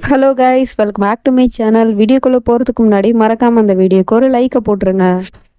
Hello guys, welcome back to my channel. வீடியோக்குள்ளே போகிறதுக்கு முன்னாடி மறக்காமல் அந்த வீடியோக்கு ஒரு லைக்கை போட்டுருங்க.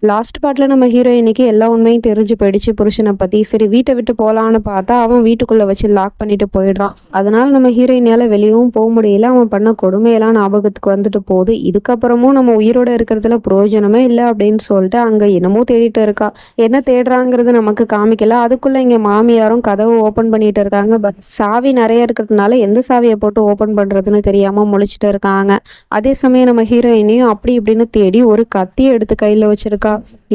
லாஸ்ட் பார்ட்டில் நம்ம ஹீரோயினுக்கு எல்லா உண்மையும் தெரிஞ்சு போயிடுச்சு புருஷனை பற்றி. சரி, வீட்டை விட்டு போகலான்னு பார்த்தா அவன் வீட்டுக்குள்ளே வச்சு லாக் பண்ணிட்டு போயிடுறான். அதனால நம்ம ஹீரோயினால் வெளியவும் போக முடியல. அவன் பண்ண கொடுமையெல்லாம் ஞாபகத்துக்கு வந்துட்டு போகுது. இதுக்கப்புறமும் நம்ம உயிரோட இருக்கிறதுல பிரயோஜனமே இல்லை அப்படின்னு சொல்லிட்டு அங்கே என்னமோ தேடிட்டு இருக்கா. என்ன தேடுறாங்கிறது நமக்கு காமிக்கல. அதுக்குள்ளே இங்கே மாமியாரும் கதவை ஓப்பன் பண்ணிட்டு இருக்காங்க. பட் சாவி நிறைய இருக்கிறதுனால எந்த சாவியை போட்டு ஓப்பன் பண்ணுறதுன்னு தெரியாமல் முழிச்சிட்டு இருக்காங்க. அதே சமயம் நம்ம ஹீரோயினையும் அப்படி இப்படின்னு தேடி ஒரு கத்தியை எடுத்து கையில் வச்சிருக்கா.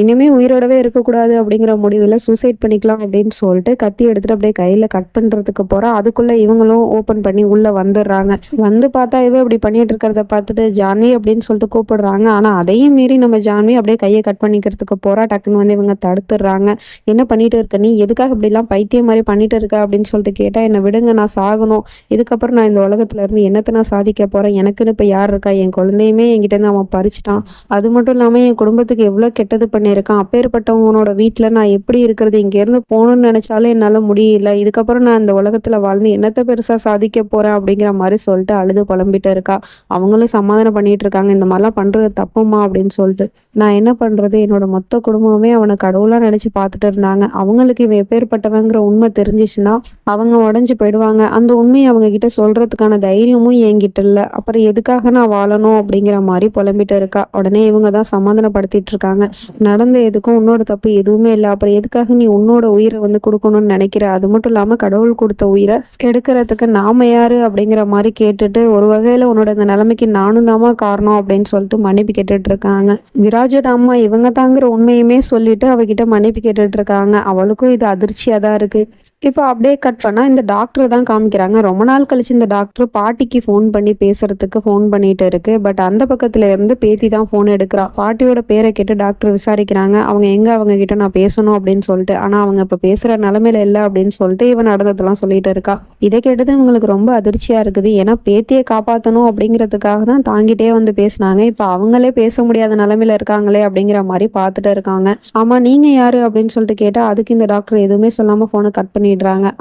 இனிமே உயிரோடவே இருக்கக்கூடாது அப்படிங்கிற முடிவில் சூசைட் பண்ணிக்கலாம் அப்படின்னு சொல்லிட்டு கத்தி எடுத்துட்டு அப்படியே கையில கட் பண்றதுக்கு போறா. அதுக்குள்ள இவங்களும் ஓபன் பண்ணி உள்ள வந்துடுறாங்க. வந்து பார்த்தா இவ இப்படி பண்ணிட்டு இருக்கிறத பார்த்துட்டு ஜான்வி அப்படின்னு சொல்லிட்டு கூப்பிடுறாங்க. ஆனா அதையும் மீறி நம்ம ஜான்வி அப்படியே கையை கட் பண்ணிக்கிறதுக்கு போறா. டக்குன்னு வந்து இவங்க தடுத்துடுறாங்க. என்ன பண்ணிட்டு இருக்க நீ, எதுக்காக இப்படிலாம் பைத்தியம் மாதிரி பண்ணிட்டு இருக்க அப்படின்னு சொல்லிட்டு கேட்டா, என்னை விடுங்க, நான் சாகணும். இதுக்கப்புறம் நான் இந்த உலகத்துல இருந்து என்னத்தை நான் சாதிக்க போறேன்? எனக்குன்னு இப்ப யார் இருக்கா? என் குழந்தையுமே என்கிட்ட இருந்து அவன் பறிச்சிட்டான். அது மட்டும் இல்லாம என் குடும்பத்துக்கு எவ்வளவு கெட்டது பண்ணியிருக்கான். அப்பேற்பட்டவனோட வீட்டுல நான் எப்படி இருக்கிறது? இங்க இருந்து போகணும்னு நினைச்சாலும் என்னால முடியல. இதுக்கப்புறம் நான் இந்த உலகத்துல வாழ்ந்து என்னத்தை பெருசா சாதிக்க போறேன் அப்படிங்கிற மாதிரி சொல்லிட்டு அழுது புலம்பிட்டு இருக்கா. அவங்களும் சமாதானம் பண்ணிட்டு இருக்காங்க. இந்த மாதிரிலாம் பண்றது தப்புமா அப்படின்னு சொல்லிட்டு. நான் என்ன பண்றது, என்னோட மொத்த குடும்பமே அவனை கடவுளா நினைச்சு பார்த்துட்டு இருந்தாங்க. அவங்களுக்கு இவன் எப்பேற்பட்டவங்கிற உண்மை தெரிஞ்சிச்சுன்னா அவங்க உடஞ்சு போயிடுவாங்க. அந்த உண்மையை அவங்க கிட்ட சொல்றதுக்கான தைரியமும் என்கிட்ட இல்லை. அப்புறம் எதுக்காக நான் வாழணும் அப்படிங்கிற மாதிரி புலம்பிட்டு இருக்கா. உடனே இவங்க தான் சமாதானப்படுத்திட்டு இருக்காங்க. நடந்த எதுக்கும் உன்னோட தப்பு எதுவுமே இல்லை. அப்புறம் எதுக்காக நீ உன்னோட உயிரை வந்து கொடுக்கணும்னு நினைக்கிற? அது மட்டும் இல்லாம கடவுள் கொடுத்த உயிரை எடுக்கிறதுக்கு நாம யாரு அப்படிங்கிற மாதிரி கேட்டுட்டு, ஒரு வகையில உன்னோட இந்த நிலைமைக்கு நானும் தாமா காரணம் அப்படின்னு சொல்லிட்டு மன்னிப்பு கேட்டுட்டு இருக்காங்க. விராஜோட அம்மா இவங்க தாங்கிற உண்மையுமே சொல்லிட்டு அவகிட்ட மன்னிப்பு கேட்டுட்டு இருக்காங்க. அவளுக்கும் இது அதிர்ச்சியா தான் இருக்கு. இப்போ அப்படியே கட் பண்ணா இந்த டாக்டர் தான் காமிக்கிறாங்க. ரொம்ப நாள் கழிச்சு இந்த டாக்டர் பாட்டிக்கு ஃபோன் பண்ணி பேசுறதுக்கு ஃபோன் பண்ணிட்டு இருக்கு. பட் அந்த பக்கத்துல இருந்து பேத்தி தான் ஃபோன் எடுக்கிறா. பாட்டியோட பேரை கேட்டு டாக்டர் விசாரிக்கிறாங்க. அவங்க கிட்ட நான் பேசணும் அப்படின்னு சொல்லிட்டு. ஆனா அவங்க இப்ப பேசுற நிலைமையில இல்லை அப்படின்னு சொல்லிட்டு இவன் நடந்ததெல்லாம் சொல்லிட்டு இருக்கா. இதை கேட்டது இவங்களுக்கு ரொம்ப அதிர்ச்சியா இருக்குது. ஏன்னா பேத்தியை காப்பாற்றணும் அப்படிங்கிறதுக்காக தான் தாங்கிட்டே வந்து பேசினாங்க. இப்ப அவங்களே பேச முடியாத நிலைமையில இருக்காங்களே அப்படிங்கிற மாதிரி பார்த்துட்டு இருக்காங்க. ஆமா, நீங்க யாரு அப்படின்னு சொல்லிட்டு கேட்டா அதுக்கு இந்த டாக்டர் எதுவுமே சொல்லாம போனை கட் பண்ணிடுறாங்க.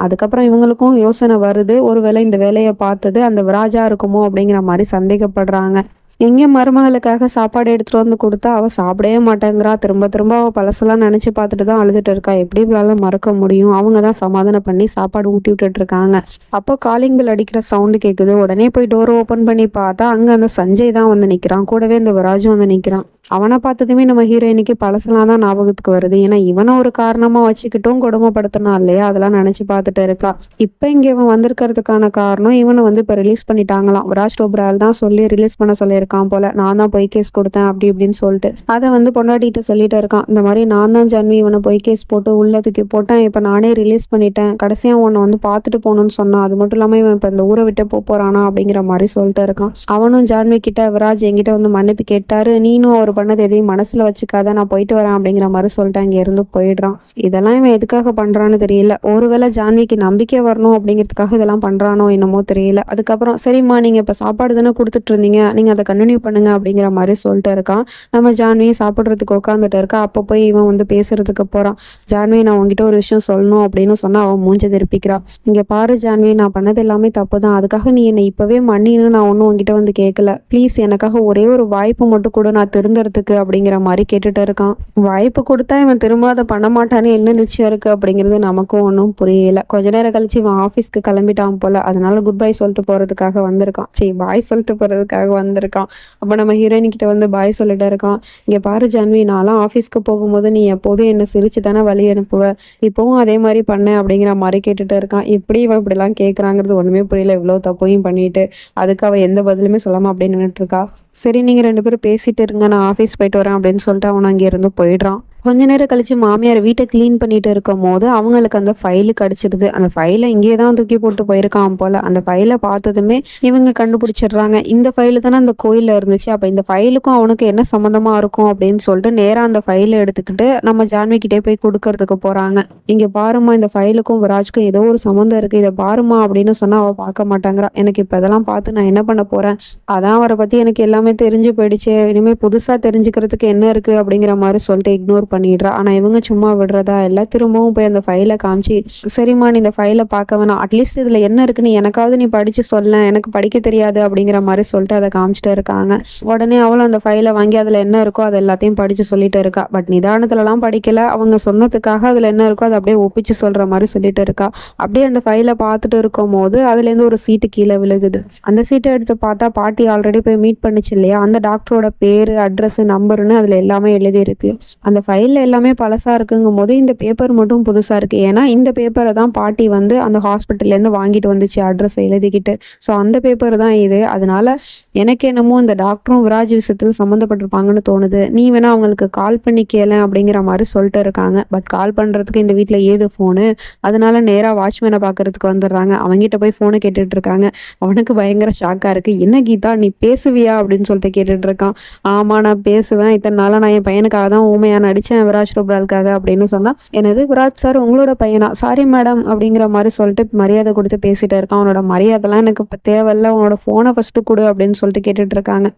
அதுக்கப்புறம் இவங்களுக்கும் யோசனை வருது, ஒருவேளை இந்த வேலையை பார்த்தது அந்த விராஜா இருக்குமோ அப்படிங்கிற மாதிரி சந்தேகப்படுறாங்க. எங்கே மருமகளுக்காக சாப்பாடு எடுத்துட்டு வந்து கொடுத்தா அவ சாப்பிடவே மாட்டேங்கிறா. திரும்ப திரும்ப அவ பழசெல்லாம் நினைச்சு பார்த்துட்டு தான் அழுதுட்டு இருக்கா. எப்படி இவளால மறக்க முடியும்? அவங்க தான் சமாதானம் பண்ணி சாப்பாடு ஊட்டி விட்டுட்டு இருக்காங்க. அப்போ காலிங் பெல் அடிக்கிற சவுண்டு கேட்குது. உடனே போய் டோர் ஓப்பன் பண்ணி பார்த்தா அங்க அந்த சஞ்சய் தான் வந்து நிக்கிறான். கூடவே இந்த விராஜும் வந்து நிக்கிறான். அவனை பார்த்ததுமே நம்ம ஹீரோயினுக்கு பழசெல்லாம் தான் ஞாபகத்துக்கு வருது. ஏன்னா இவனை ஒரு காரணமா வச்சுக்கிட்டும் கொடுமைப்படுத்தினா இல்லையா, அதெல்லாம் நினைச்சு பார்த்துட்டு இருக்கா. இப்ப இங்க இவன் வந்திருக்கிறதுக்கான காரணம், இவனை வந்து இப்ப ரிலீஸ் பண்ணிட்டாங்களாம். விராஜ் டோப்ரால் தான் சொல்லி ரிலீஸ் பண்ண சொல்லியிருக்கான் போல. நான் தான் பொய் கேஸ் கொடுத்தேன் அப்படி இப்படின்னு சொல்லிட்டு அதை வந்து பொண்டாட்டிட்டு சொல்லிட்டு இருக்கான். இந்த மாதிரி நான் தான் ஜன்வி இவனை பொய் கேஸ் போட்டு உள்ள தூக்கி போட்டேன். இப்ப நானே ரிலீஸ் பண்ணிட்டேன். கடைசியா உன்னை வந்து பார்த்துட்டு போகணும்னு சொன்னான். அது மட்டும் இல்லாம இவன் இப்ப இந்த ஊரை விட்டு போறானா அப்படிங்கிற மாதிரி சொல்லிட்டு இருக்கான். அவனும் ஜான்வி கிட்ட விராஜ் என்கிட்ட வந்து மன்னிப்பு கேட்டாரு, நீனும் அவர் பண்ணது எதையும் மனசுல வச்சுக்காத, நான் போயிட்டு வரேன் அப்படிங்கிற மாதிரி சொல்லிட்டு அங்க இருந்து போயிடுறான். இதெல்லாம் இவன் எதுக்காக பண்றான்னு தெரியல. ஒருவேளை ஜான்விக்கு நம்பிக்கை வரணும் அப்படிங்கிறதுக்காக இதெல்லாம் பண்றானோ என்னமோ தெரியல. அதுக்கப்புறம் சரிம்மா, நீங்க இப்ப சாப்பாடு தானே கொடுத்துட்டு இருந்தீங்க, நீங்க அதை கண்டினியூ பண்ணுங்க அப்படிங்கிற மாதிரி சொல்லிட்டு இருக்கான். நம்ம ஜான்வியை சாப்பிட்றதுக்கு உட்காந்துட்டு இருக்கா. அப்போ போய் இவன் வந்து பேசுறதுக்கு போறான். ஜான்வி, நான் உங்ககிட்ட ஒரு விஷயம் சொல்லணும் அப்படின்னு சொன்னா அவன் மூஞ்ச திருப்பிக்கிறா. இங்க பாரு ஜான்வி, நான் பண்ணது எல்லாமே தப்பு தான். அதுக்காக நீ என்னை இப்பவே மன்னின்னு நான் ஒன்னும் உங்ககிட்ட வந்து கேட்கல. ப்ளீஸ் எனக்காக ஒரே ஒரு வாய்ப்பு மட்டும் கூட, நான் திருந்துறதுக்கு அப்படிங்கிற மாதிரி கேட்டுட்டு இருக்கான். வாய்ப்பு கொடுத்தா இவன் திரும்ப அதை பண்ண மாட்டான்னு என்ன நிச்சயம் இருக்கு அப்படிங்கிறது நமக்கும் ஒன்றும் புரியல. கொஞ்ச நேரம் கழிச்சு இவன் ஆஃபீஸ்க்கு கிளம்பிட்டான் போல. அதனால குட் பை சொல்லிட்டு போறதுக்காக வந்திருக்கான். பாய் சொல்லிட்டு போறதுக்காக வந்திருக்கான். அப்போ நம்ம ஹீரோயின் கிட்ட வந்து பாய் சொல்லிட்டு இருக்கான். இங்க பாரு ஜான்வி, நான்லாம் ஆஃபீஸ்க்கு போகும்போது நீ எப்போதும் என்ன சிரிச்சு தானே வழி அனுப்புவ, இப்பவும் அதே மாதிரி பண்ண அப்படிங்கிற மாதிரி கேட்டுட்டு இருக்கான். எப்படி இவன் இப்படிலாம் கேட்கறாங்கிறது ஒண்ணுமே புரியல. இவ்வளவு தப்பையும் பண்ணிட்டு அதுக்கு அவ எந்த பதிலுமே சொல்லாம அப்படியே நின்றுட்டு இருக்கா. சரி, நீங்க ரெண்டு பேரும் பேசிட்டு இருங்க, நான் ஆஃபீஸ் போயிட்டு வரேன் அப்படின்னு சொல்லிட்டு அவன் அங்கே இருந்து போயிடுறான். கொஞ்ச நேரம் கழிச்சு மாமியார் வீட்டை கிளீன் பண்ணிட்டு இருக்கும் போது அவங்களுக்கு அந்த ஃபைலு கிடைச்சிடுது. அந்த ஃபைலை இங்கே தான் தூக்கி போட்டு போயிருக்கான் போல. அந்த ஃபைலை பார்த்ததுமே இவங்க கண்டுபிடிச்சிடுறாங்க. இந்த ஃபைலு தானே அந்த கோயிலில் இருந்துச்சு. அப்போ இந்த ஃபைலுக்கும் அவனுக்கு என்ன சம்மந்தமா இருக்கும் அப்படின்னு சொல்லிட்டு நேராக அந்த ஃபைலை எடுத்துக்கிட்டு நம்ம ஜான்வி கிட்டே போய் கொடுக்கறதுக்கு போறாங்க. இங்க பாருமா, இந்த ஃபைலுக்கும் விராஜ்க்கும் ஏதோ ஒரு சம்மந்தம் இருக்கு, இதை பாருமா அப்படின்னு சொன்னா அவ பார்க்க மாட்டாங்கிறா. எனக்கு இப்போ இதெல்லாம் பார்த்து நான் என்ன பண்ண போறேன்? அதான் அவரை பத்தி எனக்கு எல்லாமே தெரிஞ்சு போயிடுச்சு. இனிமே புதுசா தெரிஞ்சுக்கிறதுக்கு என்ன இருக்கு அப்படிங்கிற மாதிரி சொல்லிட்டு இக்னோர் பண்ணிடுறா. ஆனால் இவங்க சும்மா விடுறதா இல்லை, திரும்பவும் போய் அந்த ஃபைலை காமிச்சு, சரிம்மா நீ இந்த ஃபைலை பார்க்க வேணாம், அட்லீஸ்ட் இதில் என்ன இருக்குன்னு எனக்காவது நீ படித்து சொல்ல, எனக்கு படிக்க தெரியாது அப்படிங்கிற மாதிரி சொல்லிட்டு அதை காமிச்சிட்டு இருக்காங்க. உடனே அவளும் அந்த ஃபைலை வாங்கி அதில் என்ன இருக்கோ அது எல்லாத்தையும் படித்து சொல்லிட்டு இருக்கா. பட் நிதானத்துலலாம் படிக்கல, அவங்க சொன்னதுக்காக அதில் என்ன இருக்கோ அதை அப்படியே ஒப்பிச்சு சொல்கிற மாதிரி சொல்லிட்டு இருக்கா. அப்படியே அந்த ஃபைலை பார்த்துட்டு இருக்கும் போது அதுலேருந்து ஒரு சீட்டு கீழே விழுகுது. அந்த சீட்டை எடுத்து பார்த்தா பாட்டி ஆல்ரெடி போய் மீட் பண்ணிச்சு இல்லையா, அந்த டாக்டரோட பேர், அட்ரஸ், நம்பருன்னு அதில் எல்லாமே எழுதியிருக்கு. அந்த ஃபைலில் எல்லாமே பழசாக இருக்குங்கும் போது இந்த பேப்பர் மட்டும் புதுசாக இருக்குது. ஏன்னா இந்த பேப்பரை தான் பாட்டி வந்து அந்த ஹாஸ்பிட்டல்லேருந்து வாங்கிட்டு வந்துச்சு அட்ரஸ் எழுதிக்கிட்டு. ஸோ அந்த பேப்பர் தான் இது. அதனால எனக்கு என்னமோ இந்த டாக்டரும் விராஜ் விஷயத்தில் சம்மந்தப்பட்டிருப்பாங்கன்னு தோணுது. நீ வேணா அவங்களுக்கு கால் பண்ணி கேளேன் அப்படிங்கிற மாதிரி சொல்லிட்டு இருக்காங்க. பட் கால் பண்ணுறதுக்கு இந்த வீட்டில் ஏது ஃபோனு, அதனால நேராக வாட்ச்மேனை பார்க்கறதுக்கு வந்துடுறாங்க. அவங்ககிட்ட போய் ஃபோனை கேட்டுட்டு இருக்காங்க. அவனுக்கு பயங்கர ஷாக்காக இருக்குது. என்ன கீதா நீ பேசுவியா அப்படின்னு சொல்லிட்டு கேட்டுட்டு இருக்கான். ஆமாம் நான் பேசுவேன், இத்தனை நாளாக நான் என் பையனுக்காக தான் ஊமையாக நடித்தேன், விராஜ் ரோப்ராலுக்காக அப்படின்னு சொன்னால், எனது விராஜ் சார் உங்களோட பையனா, சாரி மேடம் அப்படிங்கிற மாதிரி சொல்லிட்டு மரியாதை கொடுத்து பேசிகிட்டு இருக்கான். அவனோட மரியாதைலாம் எனக்கு இப்போ தேவையில்ல, உன்னோட ஃபோனை ஃபஸ்ட்டு கொடு அப்படின்னு சொல்லிட்டு கேட்டுட்டு இருக்காங்க.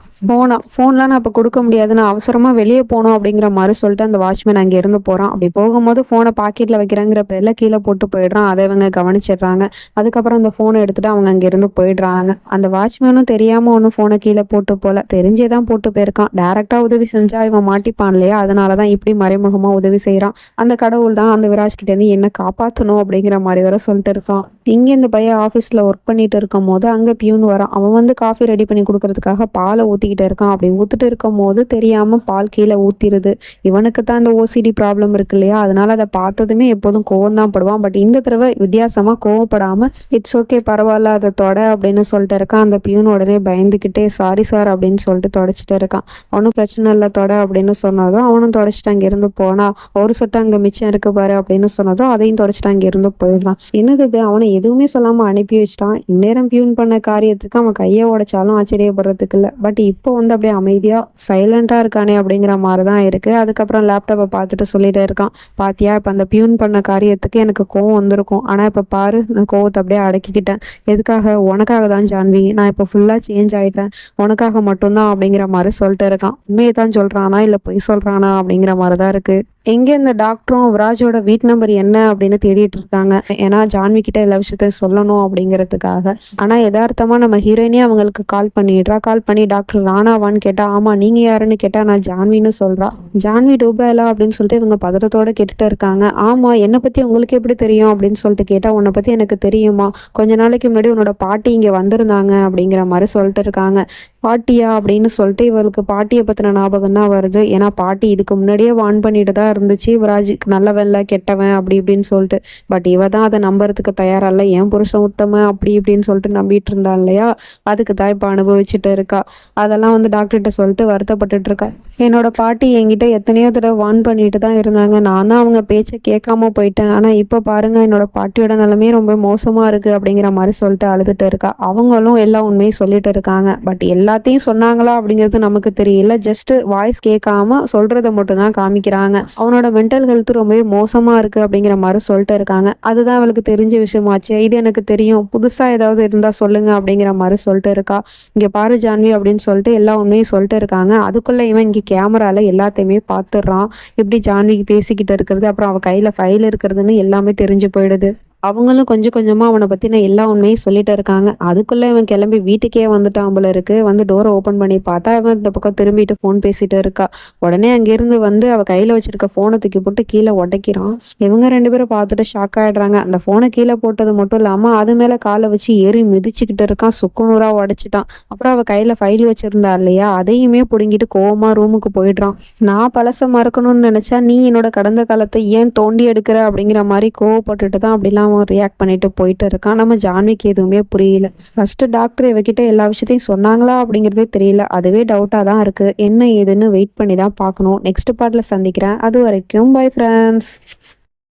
ஃபோன்லாம் நான் இப்போ கொடுக்க முடியாது, நான் அவசரமாக வெளியே போகணும் அப்படிங்கிற மாதிரி சொல்லிட்டு அந்த வாட்ச்மேன் அங்கே இருந்து போகிறான். அப்படி போகும்போது ஃபோனை பாக்கெட்டில் வைக்கிறாங்கிற பேரில் கீழே போட்டு போயிடுறான். அதை இவங்க கவனிச்சிடுறாங்க. அதுக்கப்புறம் அந்த ஃபோனை எடுத்துகிட்டு அவங்க அங்கேருந்து போயிடுறாங்க. அந்த வாட்ச்மேனும் தெரியாமல் ஒன்றும் ஃபோனை கீழே போட்டு போல, தெரிஞ்சே தான் போட்டு போயிருக்கான். டேரெக்டாக உதவி செஞ்சா இவன் மாட்டிப்பான் இல்லையா, அதனால தான் இப்படி மறைமுகமாக உதவி செய்கிறான். அந்த கடவுள் தான் அந்த விராஜ் கிட்டேருந்து என்ன காப்பாற்றணும் அப்படிங்கிற மாதிரி வர சொல்லிட்டு இருக்கான். இங்கே இந்த பையன் ஆஃபீஸில் ஒர்க் பண்ணிட்டு இருக்கும் போது அங்கே பியூன் வரான். அவன் வந்து காஃபி ரெடி பண்ணி கொடுக்கறதுக்காக பாலை ஊற்றிக்கிட்டு இருக்கான். அப்படி ஊற்றிட்டு இருக்கும் போது தெரியாமல் பால் கீழே ஊற்றிடுது. இவனுக்கு தான் இந்த ஓசிடி ப்ராப்ளம் இருக்கு இல்லையா, அதனால அதை பார்த்ததுமே எப்போதும் கோவம் தான் படுவான். பட் இந்த தடவை வித்தியாசமாக கோவப்படாமல் இட்ஸ் ஓகே பரவாயில்ல அதை தொட அப்படின்னு சொல்லிட்டு இருக்கான். அந்த பியூன் உடனே பயந்துக்கிட்டே சாரி சார் அப்படின்னு சொல்லிட்டு தொடச்சிட்டு இருக்கான். ஒன்றும் பிரச்சனை இல்லை தொட அப்படின்னு சொன்னதும் அவனும் தொடச்சிட்டு அங்கேருந்து போனா, ஒரு சொட்டு அங்கே மிச்சம் இருக்கு பாரு அப்படின்னு சொன்னதும் அதையும் தொடச்சிட்டு அங்கேருந்து போயிடலாம். என்னது அவனை எதுவுமே சொல்லாமல் அனுப்பி வச்சிட்டான். இந்நேரம் பியூன் பண்ண காரியத்துக்கு அவன் கையை உடைச்சாலும் ஆச்சரியப்படுறதுக்கு இல்லை. பட் இப்போ வந்து அப்படியே அமைதியாக சைலண்டாக இருக்கானே அப்படிங்கிற மாதிரி தான் இருக்குது. அதுக்கப்புறம் லேப்டாப்பை பார்த்துட்டு சொல்லிட்டே இருக்கான், பாத்தியா இப்போ அந்த பியூன் பண்ண காரியத்துக்கு எனக்கு கோவம் வந்திருக்கும், ஆனால் இப்போ பாரு நான் கோவத்தை அப்படியே அடக்கிக்கிட்டேன். எதுக்காக? உனக்காக தான் ஜான்வி, நான் இப்போ ஃபுல்லாக சேஞ்ச் ஆகிட்டேன், உனக்காக மட்டும்தான் அப்படிங்கிற மாதிரி சொல்லிட்டு இருக்கான். உண்மையை தான் சொல்கிறானா இல்லை பொய் சொல்கிறானா அப்படிங்கிற மாதிரி தான் இருக்குது. எங்கே இந்த டாக்டரும் விராஜோட வீட் நம்பர் என்ன அப்படின்னு தேடிட்டு இருக்காங்க. ஏன்னா ஜான்வி கிட்ட எல்லா விஷயத்தையும் சொல்லணும் அப்படிங்கிறதுக்காக. ஆனால் யதார்த்தமாக நம்ம ஹீரோயினே அவங்களுக்கு கால் பண்ணிடுறா. கால் பண்ணி டாக்டர் ராணாவான்னு கேட்டா, ஆமாம் நீங்கள் யாருன்னு கேட்டால் நான் ஜான்வின்னு சொல்கிறா. ஜான்வி டூபாயிலா அப்படின்னு சொல்லிட்டு இவங்க பதறத்தோடு கேட்டுட்டு இருக்காங்க. ஆமாம் என்னை பற்றி உங்களுக்கு எப்படி தெரியும் அப்படின்னு சொல்லிட்டு கேட்டால், உன்னை பற்றி எனக்கு தெரியுமா, கொஞ்ச நாளைக்கு முன்னாடி உன்னோட பாட்டி இங்கே வந்திருந்தாங்க அப்படிங்கிற மாதிரி சொல்லிட்டு இருக்காங்க. பாட்டியா அப்படின்னு சொல்லிட்டு இவளுக்கு பாட்டியை பற்றின ஞாபகம் தான் வருது. ஏன்னா பாட்டி இதுக்கு முன்னாடியே வார்ன் பண்ணிட்டு தான் இருந்துச்சு, விராஜுக்கு நல்லவன்ல கெட்டவன் அப்படி இப்படின்னு சொல்லிட்டு. பட் இவ தான் அதை நம்புறதுக்கு தயாரா இல்லை. என் புருஷன் உத்தமன் அப்படி இப்படின்னு சொல்லிட்டு நம்பிட்டு இருந்தா இல்லையா, அதுக்கு தான் இப்போ அனுபவிச்சுட்டு இருக்கா. அதெல்லாம் வந்து டாக்டர்கிட்ட சொல்லிட்டு வருத்தப்பட்டுட்டு இருக்கா. என்னோட பாட்டி என்கிட்ட எத்தனையோ தடவை வார்ன் பண்ணிட்டு தான் இருந்தாங்க, நான் தான் அவங்க பேச்சை கேட்காம போயிட்டேன். ஆனால் இப்போ பாருங்க என்னோட பாட்டியோட நிலைமையே ரொம்ப மோசமாக இருக்குது அப்படிங்கிற மாதிரி சொல்லிட்டு அழுதுட்டு இருக்கா. அவங்களும் எல்லா உண்மையும் சொல்லிட்டு இருக்காங்க. பட் எல்லாத்தையும் சொன்னாங்களா அப்படிங்கிறது நமக்கு தெரியல. ஜஸ்ட் வாய்ஸ் கேட்காம சொல்றதை மட்டும் தான் காமிக்கிறாங்க. அவனோட மென்டல் ஹெல்த் ரொம்பவே மோசமா இருக்கு அப்படிங்கிற மாதிரி சொல்லிட்டு இருக்காங்க. அதுதான் அவளுக்கு தெரிஞ்ச விஷயமாச்சு. இது எனக்கு தெரியும், புதுசா ஏதாவது இருந்தா சொல்லுங்க அப்படிங்கிற மாதிரி சொல்லிட்டு இருக்கா. இங்க பாரு ஜான்வி அப்படின்னு சொல்லிட்டு எல்லா உண்மையும் சொல்லிட்டு இருக்காங்க. அதுக்குள்ள இவன் இங்க கேமரால எல்லாத்தையுமே பார்த்துடுறான். இப்படி ஜான்விக்கு பேசிக்கிட்டு இருக்கிறது, அப்புறம் அவ கையில ஃபைல் இருக்கிறதுன்னு எல்லாமே தெரிஞ்சு போயிடுது. அவங்களும் கொஞ்சம் கொஞ்சமாக அவனை பற்றின எல்லா உண்மையும் சொல்லிட்டு இருக்காங்க. அதுக்குள்ளே இவன் கிளம்பி வீட்டுக்கே வந்துட்டான் போல இருக்கு. வந்து டோரை ஓப்பன் பண்ணி பார்த்தா இவன் இந்த பக்கம் திரும்பிட்டு ஃபோன் பேசிட்டு இருக்கா. உடனே அங்கேருந்து வந்து அவள் கையில் வச்சிருக்க ஃபோனை தூக்கி போட்டு கீழே உடைக்கிறான். இவங்க ரெண்டு பேரும் பார்த்துட்டு ஷாக் ஆகிடுறாங்க. அந்த ஃபோனை கீழே போட்டது மட்டும் இல்லாமல் அது மேலே காலை வச்சு ஏறி மிதிச்சுக்கிட்டு இருக்கான். சுக்குநூறாக உடைச்சிட்டான். அப்புறம் அவள் கையில் ஃபைல் வச்சிருந்தா இல்லையா, அதையுமே பிடுங்கிட்டு கோவமா ரூமுக்கு போயிடுறான். நான் பழச மறக்கணும்னு நினச்சா நீ என்னோட கடந்த காலத்தை ஏன் தோண்டி எடுக்கிற அப்படிங்கிற மாதிரி கோவப்பட்டுட்டு தான் அப்படிலாம் ரியாக்ட் பண்ணிட்டு போயிட்டு இருக்கான். நம்ம ஜான்விக்கு எதுவுமே புரியல. ஃபர்ஸ்ட் டாக்டர் இவகிட்ட எல்லா விஷயத்தையும் சொன்னாங்களா அப்படிங்கிறதே தெரியல. அதுவே டவுட்டா தான் இருக்கு. என்ன ஏதுன்னு வெயிட் பண்ணி தான் பார்க்கணும். நெக்ஸ்ட் பார்ட்ல சந்திக்கிறேன். அது வரைக்கும் பை ஃப்ரெண்ட்ஸ்.